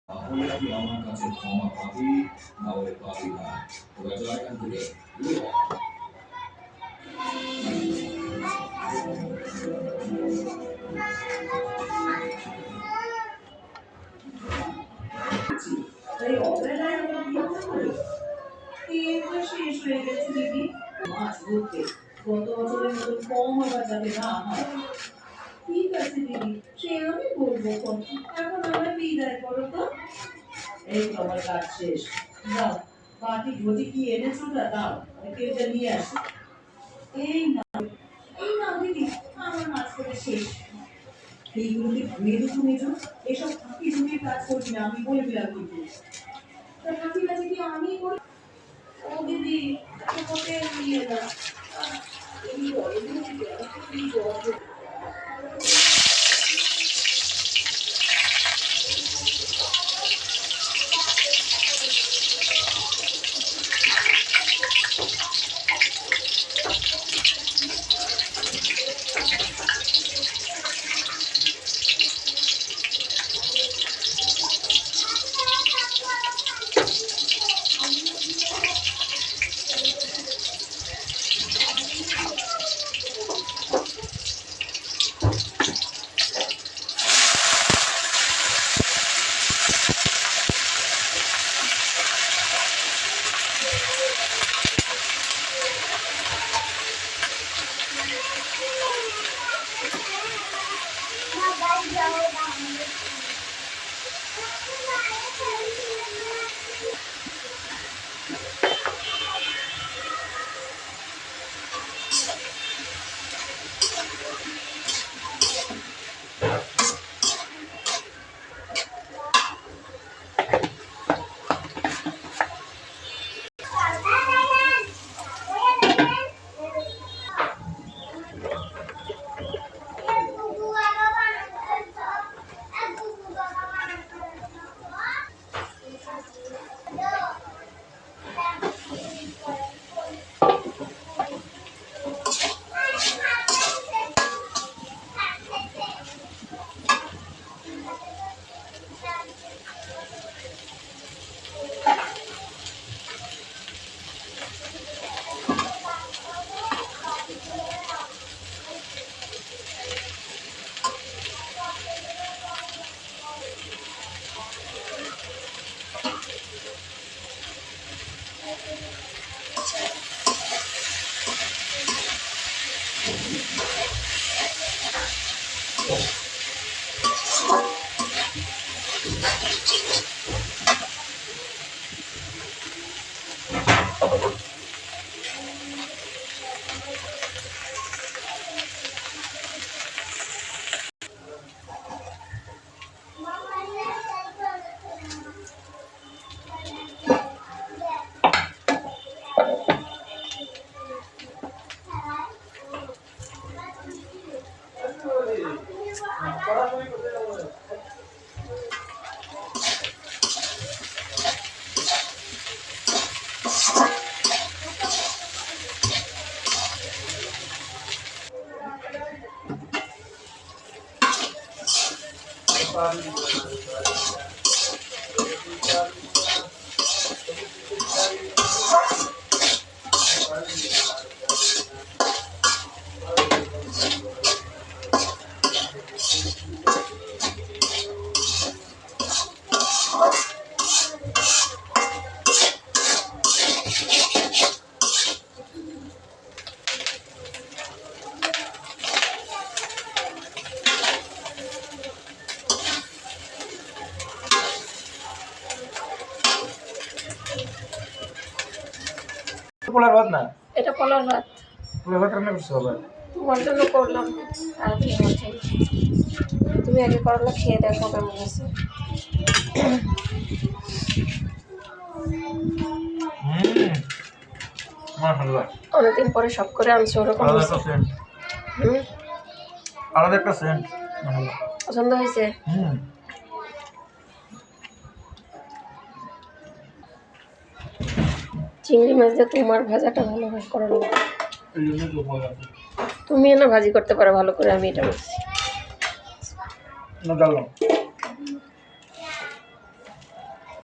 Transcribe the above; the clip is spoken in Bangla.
তাহলে কি আমার কাছে ক্ষমা পাবি না ওই পাবি না? তোরা যা এখান থেকে দূরে হ। তাই অবেলায় আমার বিয়ে হলো। তেলটা শেষ হয়ে গেছে দিদি। মাছ ধরতে গত বছরের মতো কম আবার যাতে না হয়। ঠিক আছে দিদি, সে আমি বলবো কোন। এখন আমার বিদায় করো তো। এই তো আমার কাজ শেষ। দাও, বাটি ঘটি কি এনেছোটা দাও, আমি তেলটা নিয়ে আসি। এই না, এই না দিদি, আমার মাছ ধরে শেষ। এইগুলোকে ধুয়ে দিত মেজো, এসব ফাঁকি ঝুঁকির কাজ করবি না, আমি বলে দিলাম কিন্তু। তা ফাঁকি কাজে কি আমি করি? ও দিদি, তোমাকে নিয়ে না। এই গরমে কি গরম। পোলার ভাত না, এটা কলার ভাত। পোলার ভাত রান্না করছো আবার? তোমার জন্য করলাম। আর কি হচ্ছে, তুমি আগে করলা খেয়ে দেখো কেমন আছে। মাশাআল্লাহ, অনেকদিন পরে সব করে আনছো, ওরকম আলাদা হয়েছে। একটা সেন্ট, আলাদা একটা সেন্ট। পছন্দ হয়েছে? চিংড়ি মাছ দিয়ে তোমার ভাজাটা ভালো হয়, করলা। তুমি না ভাজি করতে পারো ভালো করে, আমি এটা বলছি।